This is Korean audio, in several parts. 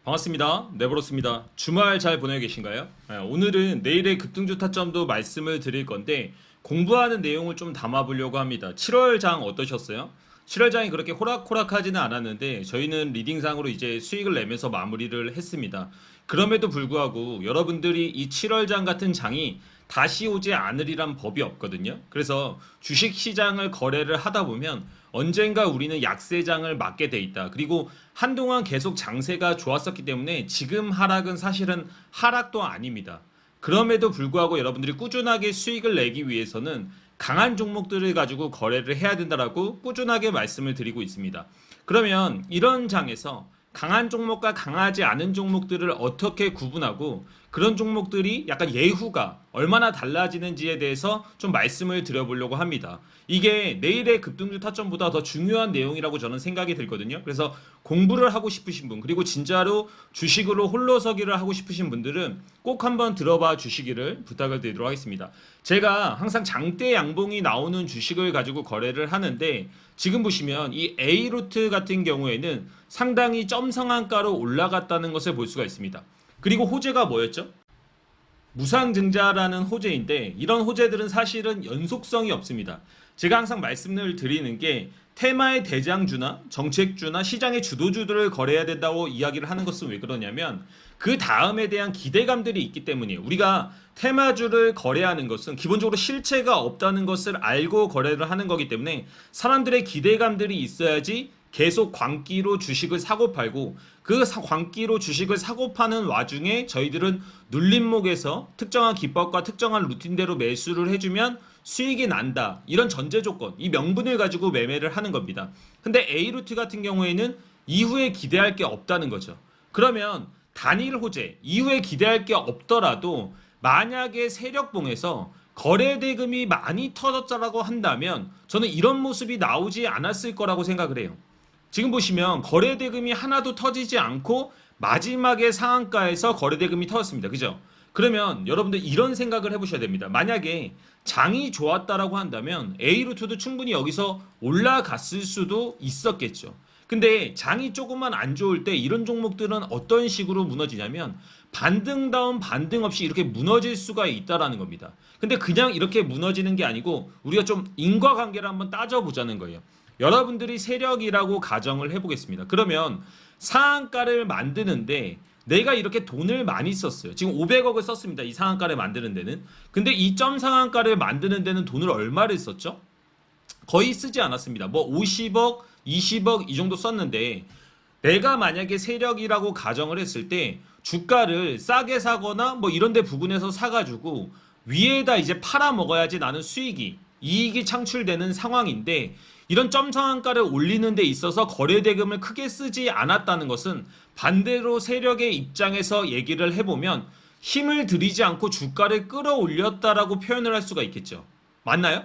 반갑습니다. 네브로스입니다. 주말 잘 보내고 계신가요? 오늘은 내일의 급등주 타점도 말씀을 드릴 건데 공부하는 내용을 좀 담아보려고 합니다. 7월 장 어떠셨어요? 7월 장이 그렇게 호락호락하지는 않았는데 저희는 리딩상으로 이제 수익을 내면서 마무리를 했습니다. 그럼에도 불구하고 여러분들이 이 7월 장 같은 장이 다시 오지 않으리란 법이 없거든요. 그래서 주식 시장을 거래를 하다 보면 언젠가 우리는 약세장을 맞게 돼 있다. 그리고 한동안 계속 장세가 좋았었기 때문에 지금 하락은 사실은 하락도 아닙니다. 그럼에도 불구하고 여러분들이 꾸준하게 수익을 내기 위해서는 강한 종목들을 가지고 거래를 해야 된다라고 꾸준하게 말씀을 드리고 있습니다. 그러면 이런 장에서 강한 종목과 강하지 않은 종목들을 어떻게 구분하고 그런 종목들이 약간 예후가 얼마나 달라지는지에 대해서 좀 말씀을 드려보려고 합니다. 이게 내일의 급등주 타점보다 더 중요한 내용이라고 저는 생각이 들거든요. 그래서 공부를 하고 싶으신 분, 그리고 진짜로 주식으로 홀로서기를 하고 싶으신 분들은 꼭 한번 들어봐 주시기를 부탁을 드리도록 하겠습니다. 제가 항상 장대 양봉이 나오는 주식을 가지고 거래를 하는데 지금 보시면 이 A루트 같은 경우에는 상당히 점상한가로 올라갔다는 것을 볼 수가 있습니다. 그리고 호재가 뭐였죠? 무상증자라는 호재인데 이런 호재들은 사실은 연속성이 없습니다. 제가 항상 말씀을 드리는 게 테마의 대장주나 정책주나 시장의 주도주들을 거래해야 된다고 이야기를 하는 것은 왜 그러냐면 그 다음에 대한 기대감들이 있기 때문이에요. 우리가 테마주를 거래하는 것은 기본적으로 실체가 없다는 것을 알고 거래를 하는 거기 때문에 사람들의 기대감들이 있어야지 계속 광기로 주식을 사고 팔고 그 광기로 주식을 사고 파는 와중에 저희들은 눌림목에서 특정한 기법과 특정한 루틴대로 매수를 해주면 수익이 난다. 이런 전제 조건, 이 명분을 가지고 매매를 하는 겁니다. 근데 A루트 같은 경우에는 이후에 기대할 게 없다는 거죠. 그러면 단일 호재, 이후에 기대할 게 없더라도 만약에 세력봉에서 거래 대금이 많이 터졌다라고 한다면 저는 이런 모습이 나오지 않았을 거라고 생각을 해요. 지금 보시면 거래 대금이 하나도 터지지 않고 마지막에 상한가에서 거래 대금이 터졌습니다. 그죠? 그러면 여러분들 이런 생각을 해보셔야 됩니다. 만약에 장이 좋았다라고 한다면 A루트도 충분히 여기서 올라갔을 수도 있었겠죠. 근데 장이 조금만 안 좋을 때 이런 종목들은 어떤 식으로 무너지냐면 반등 다운 반등 없이 이렇게 무너질 수가 있다라는 겁니다. 근데 그냥 이렇게 무너지는 게 아니고 우리가 좀 인과관계를 한번 따져보자는 거예요. 여러분들이 세력이라고 가정을 해보겠습니다. 그러면 상한가를 만드는데 내가 이렇게 돈을 많이 썼어요. 지금 500억을 썼습니다. 이 상한가를 만드는 데는. 근데 이 점 상한가를 만드는 데는 돈을 얼마를 썼죠? 거의 쓰지 않았습니다. 뭐 50억, 20억 이 정도 썼는데 내가 만약에 세력이라고 가정을 했을 때 주가를 싸게 사거나 뭐 이런 데 부근에서 사가지고 위에다 이제 팔아 먹어야지 나는 이익이 창출되는 상황인데 이런 점상한가를 올리는 데 있어서 거래대금을 크게 쓰지 않았다는 것은 반대로 세력의 입장에서 얘기를 해보면 힘을 들이지 않고 주가를 끌어올렸다라고 표현을 할 수가 있겠죠. 맞나요?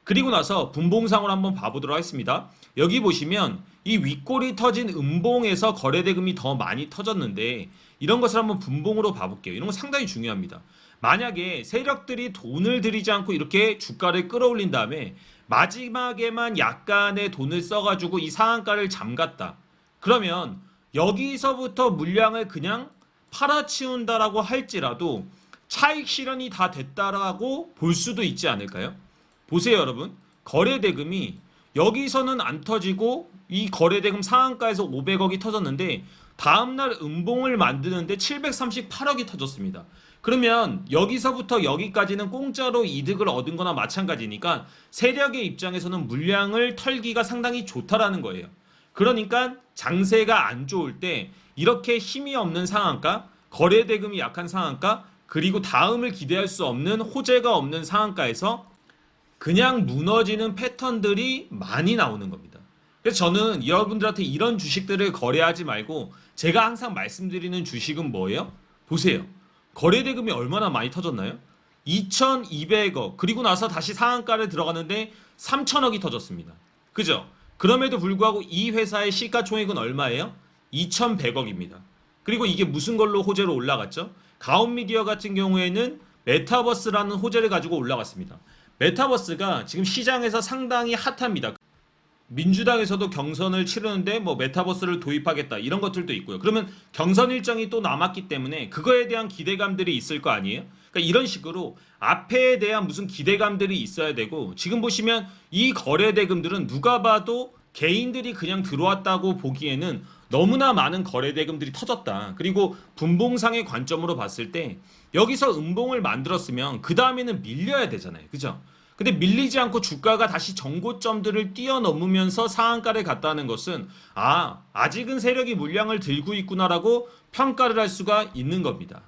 그리고 나서 분봉상으로 한번 봐보도록 하겠습니다. 여기 보시면 이 윗골이 터진 음봉에서 거래대금이 더 많이 터졌는데 이런 것을 한번 분봉으로 봐볼게요. 이런 거 상당히 중요합니다. 만약에 세력들이 돈을 들이지 않고 이렇게 주가를 끌어올린 다음에 마지막에만 약간의 돈을 써가지고 이 상한가를 잠갔다. 그러면 여기서부터 물량을 그냥 팔아치운다라고 할지라도 차익 실현이 다 됐다라고 볼 수도 있지 않을까요? 보세요, 여러분. 거래대금이 여기서는 안 터지고 이 거래대금 상한가에서 500억이 터졌는데 다음날 음봉을 만드는데 738억이 터졌습니다. 그러면 여기서부터 여기까지는 공짜로 이득을 얻은 거나 마찬가지니까 세력의 입장에서는 물량을 털기가 상당히 좋다라는 거예요. 그러니까 장세가 안 좋을 때 이렇게 힘이 없는 상한가, 거래대금이 약한 상한가, 그리고 다음을 기대할 수 없는 호재가 없는 상한가에서 그냥 무너지는 패턴들이 많이 나오는 겁니다. 그래서 저는 여러분들한테 이런 주식들을 거래하지 말고 제가 항상 말씀드리는 주식은 뭐예요? 보세요. 거래대금이 얼마나 많이 터졌나요? 2,200억. 그리고 나서 다시 상한가를 들어가는데 3,000억이 터졌습니다. 그죠? 그럼에도 불구하고 이 회사의 시가총액은 얼마예요? 2,100억입니다. 그리고 이게 무슨 걸로 호재로 올라갔죠? 가온미디어 같은 경우에는 메타버스라는 호재를 가지고 올라갔습니다. 메타버스가 지금 시장에서 상당히 핫합니다. 민주당에서도 경선을 치르는데 뭐 메타버스를 도입하겠다 이런 것들도 있고요. 그러면 경선 일정이 또 남았기 때문에 그거에 대한 기대감들이 있을 거 아니에요? 그러니까 이런 식으로 앞에 대한 무슨 기대감들이 있어야 되고 지금 보시면 이 거래 대금들은 누가 봐도 개인들이 그냥 들어왔다고 보기에는 너무나 많은 거래 대금들이 터졌다. 그리고 분봉상의 관점으로 봤을 때 여기서 음봉을 만들었으면 그 다음에는 밀려야 되잖아요. 그죠? 근데 밀리지 않고 주가가 다시 정고점들을 뛰어넘으면서 상한가를 갔다는 것은 아직은 세력이 물량을 들고 있구나라고 평가를 할 수가 있는 겁니다.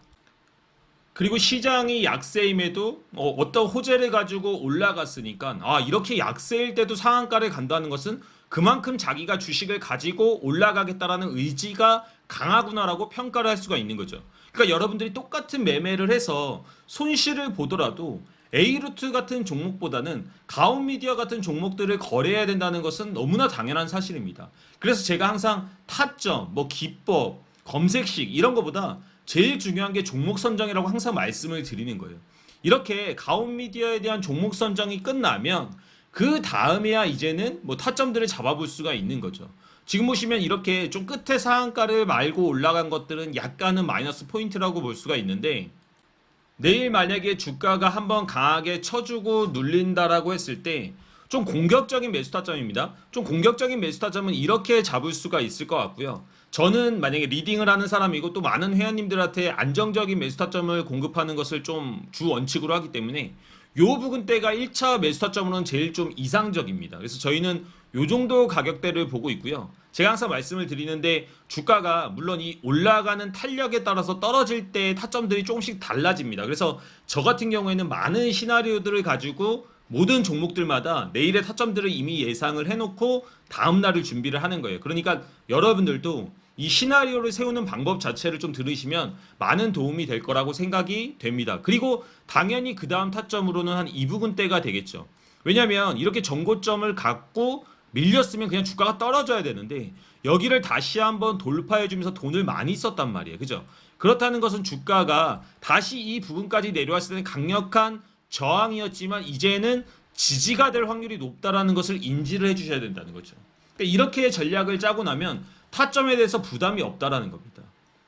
그리고 시장이 약세임에도 어떤 호재를 가지고 올라갔으니까 이렇게 약세일 때도 상한가를 간다는 것은 그만큼 자기가 주식을 가지고 올라가겠다라는 의지가 강하구나라고 평가를 할 수가 있는 거죠. 그러니까 여러분들이 똑같은 매매를 해서 손실을 보더라도 A루트 같은 종목보다는 가온미디어 같은 종목들을 거래해야 된다는 것은 너무나 당연한 사실입니다. 그래서 제가 항상 타점, 뭐 기법, 검색식 이런 것보다 제일 중요한 게 종목 선정이라고 항상 말씀을 드리는 거예요. 이렇게 가온미디어에 대한 종목 선정이 끝나면 그 다음에야 이제는 뭐 타점들을 잡아볼 수가 있는 거죠. 지금 보시면 이렇게 좀 끝에 상한가를 말고 올라간 것들은 약간은 마이너스 포인트라고 볼 수가 있는데 내일 만약에 주가가 한번 강하게 쳐주고 눌린다라고 했을 때 좀 공격적인 매수 타점입니다. 좀 공격적인 매수 타점은 이렇게 잡을 수가 있을 것 같고요. 저는 만약에 리딩을 하는 사람이고 또 많은 회원님들한테 안정적인 매수 타점을 공급하는 것을 좀 주 원칙으로 하기 때문에 요 부분대가 1차 매수 타점으로는 제일 좀 이상적입니다. 그래서 저희는 요 정도 가격대를 보고 있고요. 제가 항상 말씀을 드리는데 주가가 물론 이 올라가는 탄력에 따라서 떨어질 때 타점들이 조금씩 달라집니다. 그래서 저 같은 경우에는 많은 시나리오들을 가지고 모든 종목들마다 내일의 타점들을 이미 예상을 해놓고 다음날을 준비를 하는 거예요. 그러니까 여러분들도 이 시나리오를 세우는 방법 자체를 좀 들으시면 많은 도움이 될 거라고 생각이 됩니다. 그리고 당연히 그 다음 타점으로는 한 이 부분대가 되겠죠. 왜냐하면 이렇게 정고점을 갖고 밀렸으면 그냥 주가가 떨어져야 되는데 여기를 다시 한번 돌파해주면서 돈을 많이 썼단 말이에요. 그죠? 그렇다는 것은 주가가 다시 이 부분까지 내려왔을 때는 강력한 저항이었지만 이제는 지지가 될 확률이 높다라는 것을 인지를 해주셔야 된다는 거죠. 그러니까 이렇게 전략을 짜고 나면 타점에 대해서 부담이 없다라는 겁니다.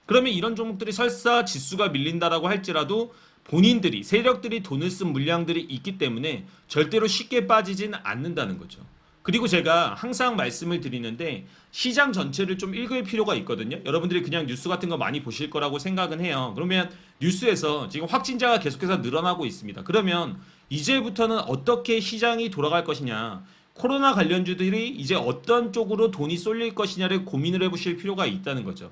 그러면 이런 종목들이 설사 지수가 밀린다라고 할지라도 본인들이 세력들이 돈을 쓴 물량들이 있기 때문에 절대로 쉽게 빠지진 않는다는 거죠. 그리고 제가 항상 말씀을 드리는데 시장 전체를 좀 읽을 필요가 있거든요. 여러분들이 그냥 뉴스 같은 거 많이 보실 거라고 생각은 해요. 그러면 뉴스에서 지금 확진자가 계속해서 늘어나고 있습니다. 그러면 이제부터는 어떻게 시장이 돌아갈 것이냐, 코로나 관련주들이 이제 어떤 쪽으로 돈이 쏠릴 것이냐를 고민을 해보실 필요가 있다는 거죠.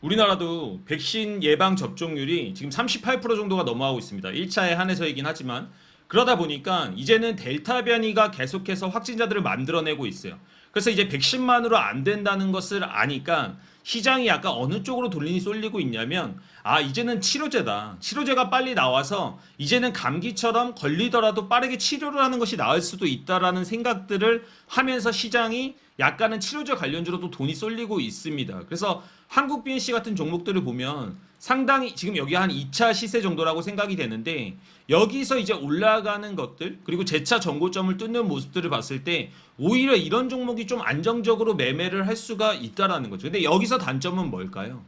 우리나라도 백신 예방 접종률이 지금 38% 정도가 넘어가고 있습니다. 1차에 한해서이긴 하지만 그러다 보니까 이제는 델타 변이가 계속해서 확진자들을 만들어내고 있어요. 그래서 이제 백신만으로 안 된다는 것을 아니까 시장이 약간 어느 쪽으로 돌린이 쏠리고 있냐면 이제는 치료제다. 치료제가 빨리 나와서 이제는 감기처럼 걸리더라도 빠르게 치료를 하는 것이 나을 수도 있다라는 생각들을 하면서 시장이 약간은 치료제 관련주로도 돈이 쏠리고 있습니다. 그래서 한국 BNC 같은 종목들을 보면 상당히 지금 여기 한 2차 시세 정도라고 생각이 되는데 여기서 이제 올라가는 것들 그리고 재차 정고점을 뚫는 모습들을 봤을 때 오히려 이런 종목이 좀 안정적으로 매매를 할 수가 있다라는 거죠. 근데 여기서 단점은 뭘까요?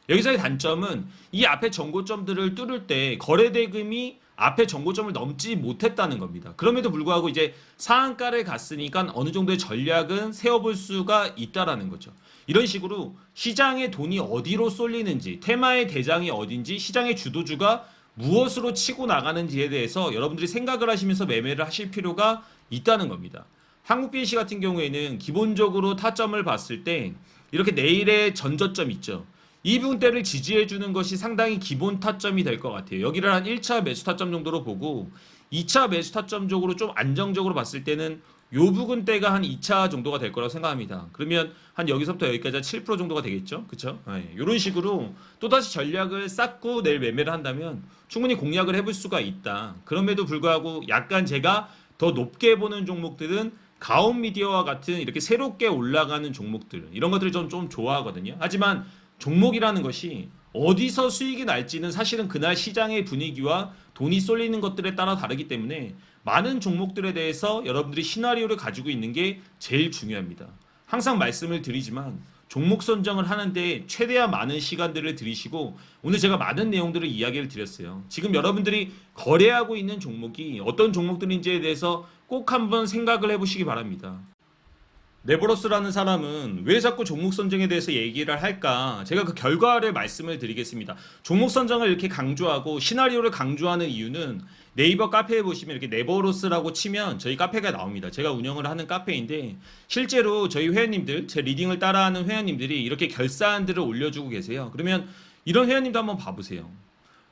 여기서의 단점은 이 앞에 정고점들을 뚫을 때 거래대금이 앞에 정고점을 넘지 못했다는 겁니다. 그럼에도 불구하고 이제 상한가를 갔으니까 어느 정도의 전략은 세워볼 수가 있다라는 거죠. 이런 식으로 시장의 돈이 어디로 쏠리는지, 테마의 대장이 어딘지, 시장의 주도주가 무엇으로 치고 나가는지에 대해서 여러분들이 생각을 하시면서 매매를 하실 필요가 있다는 겁니다. 한국 BNC 같은 경우에는 기본적으로 타점을 봤을 때 이렇게 내일의 전저점 있죠. 이 부분대를 지지해주는 것이 상당히 기본 타점이 될 것 같아요. 여기를 한 1차 매수 타점 정도로 보고 2차 매수 타점 쪽으로 좀 안정적으로 봤을 때는 요 부분대가 한 2차 정도가 될 거라고 생각합니다. 그러면 한 여기서부터 여기까지 한 7% 정도가 되겠죠. 그쵸? 이런 식으로 또다시 전략을 쌓고 내일 매매를 한다면 충분히 공략을 해볼 수가 있다. 그럼에도 불구하고 약간 제가 더 높게 보는 종목들은 가온미디어와 같은 이렇게 새롭게 올라가는 종목들 이런 것들을 좀 좋아하거든요. 하지만 종목이라는 것이 어디서 수익이 날지는 사실은 그날 시장의 분위기와 돈이 쏠리는 것들에 따라 다르기 때문에 많은 종목들에 대해서 여러분들이 시나리오를 가지고 있는 게 제일 중요합니다. 항상 말씀을 드리지만 종목 선정을 하는데 최대한 많은 시간들을 들이시고 오늘 제가 많은 내용들을 이야기를 드렸어요. 지금 여러분들이 거래하고 있는 종목이 어떤 종목들인지에 대해서 꼭 한번 생각을 해보시기 바랍니다. 네버러스라는 사람은 왜 자꾸 종목 선정에 대해서 얘기를 할까? 제가 그 결과를 말씀을 드리겠습니다. 종목 선정을 이렇게 강조하고 시나리오를 강조하는 이유는 네이버 카페에 보시면 이렇게 네버러스라고 치면 저희 카페가 나옵니다. 제가 운영을 하는 카페인데 실제로 저희 회원님들, 제 리딩을 따라하는 회원님들이 이렇게 결산들을 올려주고 계세요. 그러면 이런 회원님도 한번 봐보세요.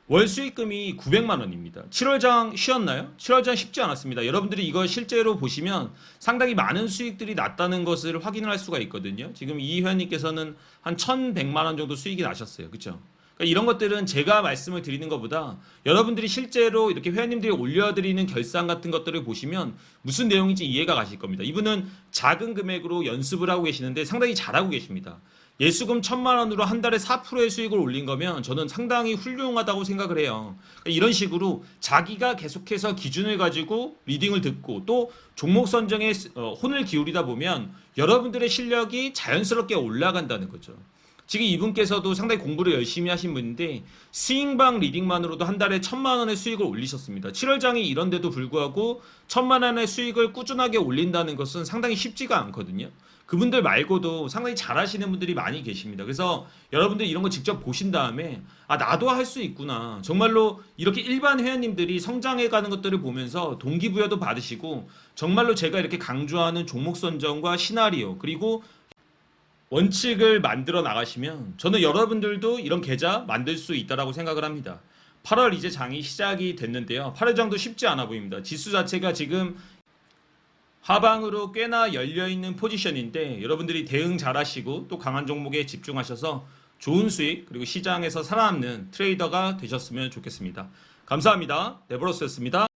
월 수익금이 900만 원입니다. 7월장 쉬었나요? 7월장 쉽지 않았습니다. 여러분들이 이거 실제로 보시면 상당히 많은 수익들이 났다는 것을 확인을 할 수가 있거든요. 지금 이 회원님께서는 한 1,100만 원 정도 수익이 나셨어요. 그렇죠? 그러니까 이런 것들은 제가 말씀을 드리는 것보다 여러분들이 실제로 이렇게 회원님들이 올려드리는 결산 같은 것들을 보시면 무슨 내용인지 이해가 가실 겁니다. 이분은 작은 금액으로 연습을 하고 계시는데 상당히 잘하고 계십니다. 예수금 1,000만 원으로 한 달에 4%의 수익을 올린 거면 저는 상당히 훌륭하다고 생각을 해요. 그러니까 이런 식으로 자기가 계속해서 기준을 가지고 리딩을 듣고 또 종목 선정에 혼을 기울이다 보면 여러분들의 실력이 자연스럽게 올라간다는 거죠. 지금 이분께서도 상당히 공부를 열심히 하신 분인데 스윙방 리딩만으로도 한 달에 1,000만 원의 수익을 올리셨습니다. 7월장이 이런데도 불구하고 1,000만 원의 수익을 꾸준하게 올린다는 것은 상당히 쉽지가 않거든요. 그분들 말고도 상당히 잘하시는 분들이 많이 계십니다. 그래서 여러분들 이런 거 직접 보신 다음에 아 나도 할 수 있구나. 정말로 이렇게 일반 회원님들이 성장해 가는 것들을 보면서 동기부여도 받으시고 정말로 제가 이렇게 강조하는 종목 선정과 시나리오 그리고 원칙을 만들어 나가시면 저는 여러분들도 이런 계좌 만들 수 있다라고 생각을 합니다. 8월 이제 장이 시작이 됐는데요. 8월 장도 쉽지 않아 보입니다. 지수 자체가 지금 하방으로 꽤나 열려있는 포지션인데 여러분들이 대응 잘하시고 또 강한 종목에 집중하셔서 좋은 수익 그리고 시장에서 살아남는 트레이더가 되셨으면 좋겠습니다. 감사합니다. 네버러스였습니다.